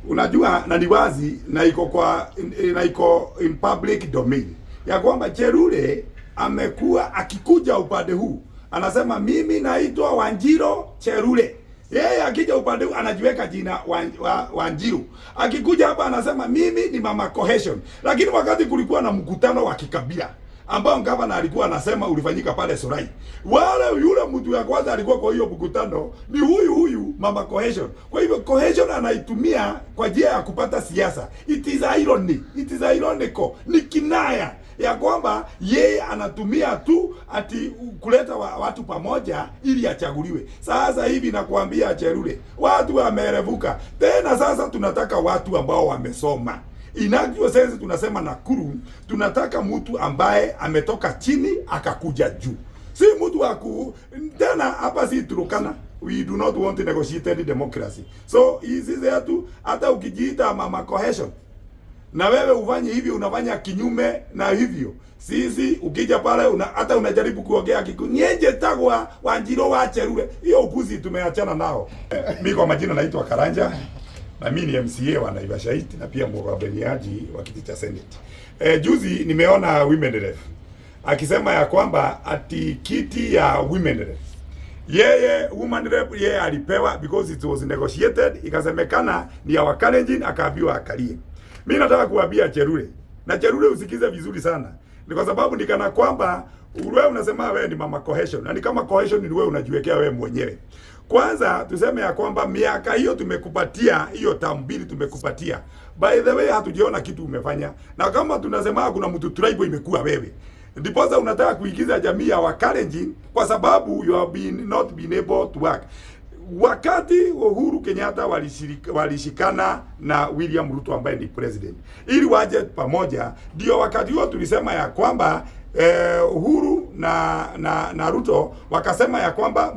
unajua na ni wazi na iko in public domain ya kwamba Cherure amekuwa akikuja upande huu anasema mimi naitwa Wanjiro Cherure. Yeye akija upande huu anajiweka jina Wanjiru. Akikuja hapa anasema mimi ni Mama Cohesion. Lakini wakati kulikuwa na mkutano wa kikabila ambao gavana alikuwa anasema ulifanyika pale Sorai, yule mtu ya kwanza alikuwa kwa hiyo mkutano ni huyu Mama Cohesion. Kwa hivyo Cohesion anaitumia kwa njia ya kupata siasa. It is ironical. Ni kinaya ya kwamba yeye anatumia tu ati kuleta watu pamoja ili achaguliwe. Sasa hivi nakwambia Cherure, watu wamerevuka. Tena sasa tunataka watu ambao wamesoma. In actual sense tunasema Nakuru tunataka mtu ambaye ametoka chini akakuja juu. Si mtu tena hapa si Turkana. We do not want negotiated democracy. So hizi zetu hata ukijiita Mama Cohesion na wewe ufanye hivi unafanya kinyume na hivyo. Sisi ukija pale hata unajaribu kuongea nyenje tagwa Wanjiro wa Cherure. Hiyo upuzi tumeachana nao. Mimi kwa majina naitwa Karanja. Na mimi ni MCA wa Naivasha East na pia mgombaniaji wa kiti cha Senate. Juzi nimeona Women Rep akisema ya kwamba ati kiti ya Women Rep Women Rep yeye alipewa because it was negotiated, ikasemekana ni ya Wakalenjin akaambiwa akalie. Mimi nataka kuambia Cherure, na Cherure usikize vizuri sana. Ni kwa sababu nikana kwamba wewe unasema wewe ni Mama Cohesion. Na ni kama Cohesion ni wewe unajiwekea wewe mwenyewe. Kwanza tuseme ya kwamba miaka hiyo tumekupatia, hiyo tambili tumekupatia. By the way hatujiona kitu umefanya. Na kama tunasema kuna mtu tribe imekuwa wewe. Ndiposa unataka kuigiza jamii ya Wakalenjin kwa sababu you have not been able to work. Wakati Uhuru Kenyatta walishikana na William Ruto ambaye ni president, ili waje pamoja, ndio wakati huo tulisema ya kwamba Uhuru na Ruto wakasema ya kwamba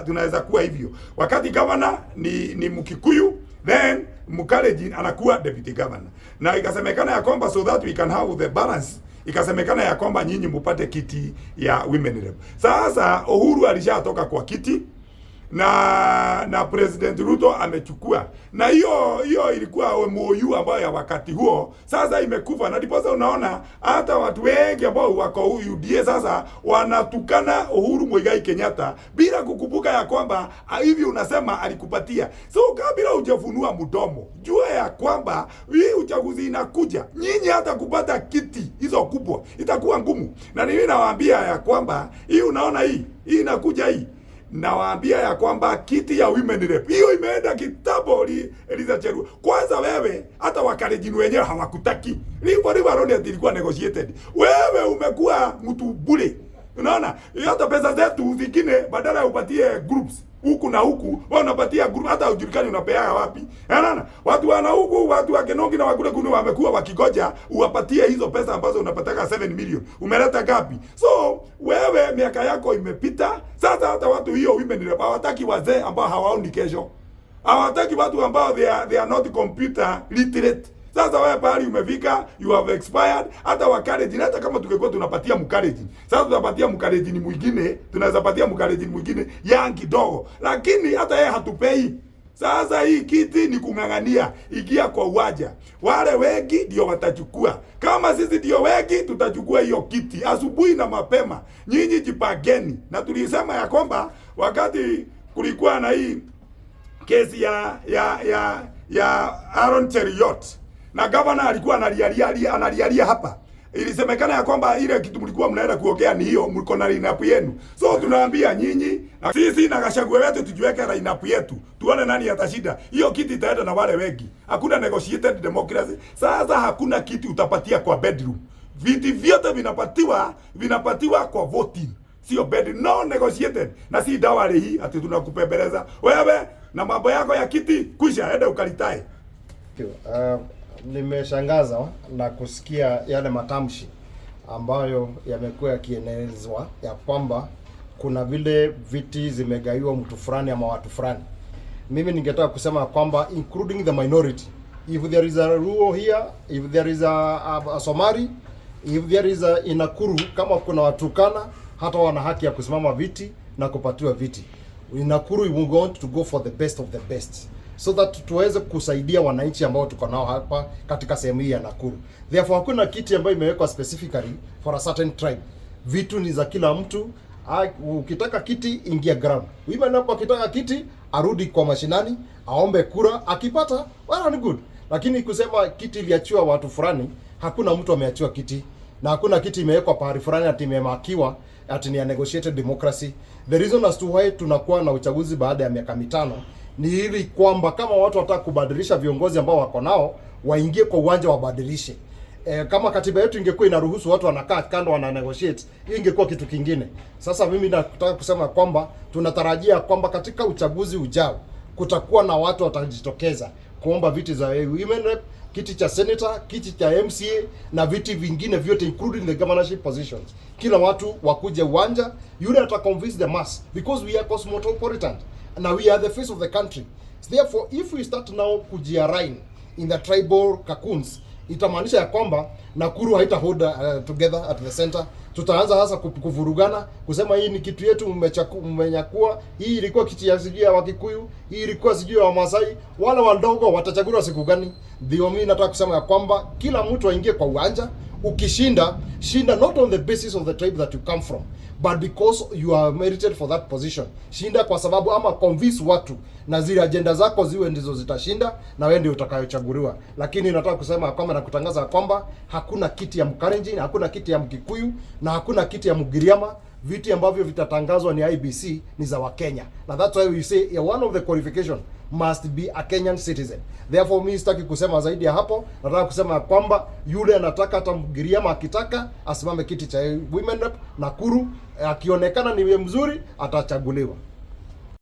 tunaweza kuwa hivyo. Wakati governor ni Mkikuyu, then Mkalenjin anakuwa deputy governor. Na ikasemekana ya kwamba so that we can have the balance, ikasemekana ya kwamba nyinyi mpate kiti ya Women Rep. Sasa Uhuru alishatoka kwa kiti na President Ruto amechukua. Na hiyo ilikuwa MOU ambayo ya wakati huo sasa imekufa. Na ndipo unaona hata watu wengi ambao wako UDA sasa wanatukana Uhuru Muigai Kenyatta bila kukumbuka ya kwamba hivi unasema alikupatia. So kabla hujafunua mdomo, jua ya kwamba hii uchaguzi inakuja, nyinyi hata kupata kiti hizo kubwa itakuwa ngumu. Na mimi nawaambia ya kwamba hii unaona hii inakuja hii, nawaambia ya kwamba kiti ya Women Rep hiyo imeenda kitabo Eliza Cherure. Kwanza wewe hata Wakalenjin wenyewe hawakutaki. Lipo Roni ilikuwa negotiated. Wewe umekuwa mtu bure. Unaona? Hata pesa zetu zingine badala ya upatie groups huku na huku, wao unapatia group hata hujulikani unapea wapi. Unaona? Watu wana huku, watu wa Kenongi na wakule kuni wamekuwa wakigoja uwapatie hizo pesa ambazo unapataka 7 million. Umeleta gapi? So wewe miaka yako imepita. Sasa hata watu hiyo Women Rep hawataki wazee ambao hawaoni kesho. Hawataki watu ambao they are not computer literate. Sasa wewe pahali umefika, you have expired. Hata Wakalenjin, hata kama tungekuwa tunapatia Mkalenjin, sasa tunapatia Mkalenjin mwingine, tunaweza patia Mkalenjin mwingine yang kidogo, lakini hata yeye hatupei. Sasa hii kiti ni kung'ang'ania, ikia kwa uwaja. Wale wengi ndio watachukua. Kama sisi ndio wengi tutachukua hiyo kiti asubuhi na mapema. Nyinyi jipageni. Na tulisema ya kwamba wakati kulikuwa na hii kesi ya Aaron Cheruiyot na governor alikuwa analialia hapa. Ilisemekana ya kwamba ile kitu mlikuwa mnaenda kuongea ni hiyo, mliko na lineup yenu. So tunaambia nyinyi na sisi na Gachagua wetu tujiweke lineup yetu. Tuone nani atashinda. Hiyo kiti itaenda na wale wengi. Hakuna negotiated democracy. Sasa hakuna kiti utapatia kwa bedroom. Viti vyote vinapatiwa kwa voting. Sio bedroom, no negotiated. Na si dawa hii ati tunakupembeleza. Wewe na mambo yako ya kiti kisha enda ukalitae. Nimeshangazwa na kusikia yale matamshi ambayo yamekuwa yakienezwa ya kwamba kuna vile viti zimegaiwa mtu fulani ama watu fulani. Mimi ningetaka kusema kwamba including the minority, if there is a Luo here, if there is a Somali, if there is a Nakuru, kama kuna Waturkana hata wana haki ya kusimama viti na kupatiwa viti. In Nakuru we want to go for the best of the best. so that tuweze kusaidia wananchi ambao tuko nao hapa katika sehemu hii ya Nakuru. Therefore hakuna kiti ambayo imewekwa specifically for a certain tribe. Vitu ni za kila mtu. Ukitaka kiti, ingia ground. Women hapo akitaka kiti, arudi kwa mashinani, aombe kura, akipata well and good. Lakini kusema kiti iliachiwa watu fulani, hakuna mtu ameachiwa kiti, na hakuna kiti imewekwa pahali fulani ati imemakiwa ati ni a negotiated democracy. The reason as to why tunakuwa na uchaguzi baada ya miaka 5 ni ili kwamba kama watu wataka kubadilisha viongozi ambao wako nao, waingie kwa uwanja wabadilishe. Kama katiba yetu ingekuwa inaruhusu watu wanakaa kando wana negotiate, hiyo ingekuwa kitu kingine. Sasa mimi nataka kusema kwamba tunatarajia kwamba katika uchaguzi ujao kutakuwa na watu watajitokeza kuomba viti za women rep, kiti cha senator, kiti cha MCA na viti vingine vyote including the governorship positions. Kila watu wakuje uwanja, yule ata convince the mass, because we are cosmopolitan and we are the face of the country. Therefore, if we start now kujiarain in the tribal cocoons, itamaanisha ya kwamba Nakuru haita hold together at the center. Tutaanza hasa kuvurugana, kusema hii ni kitu yetu mmenyakua, hii ilikuwa kiti ya sijui ya Wakikuyu, hii ilikuwa sijui ya Wamasai, wala wadogo watachaguliwa siku gani. Ndio mimi nataka kusema ya kwamba kila mtu aingie kwa uwanja. Ukishinda, shinda not on the basis of the tribe that you come from, but because you are merited for that position. Shinda kwa sababu ama convince watu na zile agenda zako ziwe ndizo zitashinda na wewe ndio utakayochaguliwa. Lakini nataka kusema kwamba na kutangaza kwamba hakuna kiti ya Mkalenjin, hakuna kiti ya Mkikuyu na hakuna kiti ya Mugiriama. Viti ambavyo vitatangazwa ni IBC, ni za Wakenya. Na that's why we say one of the qualification must be a Kenyan citizen. Therefore mimi sitaki kusema zaidi ya hapo. Nataka kusema kwamba yule anataka hata Mgiriama akitaka asimame kiti cha women rep Nakuru, akionekana ni mzuri atachaguliwa.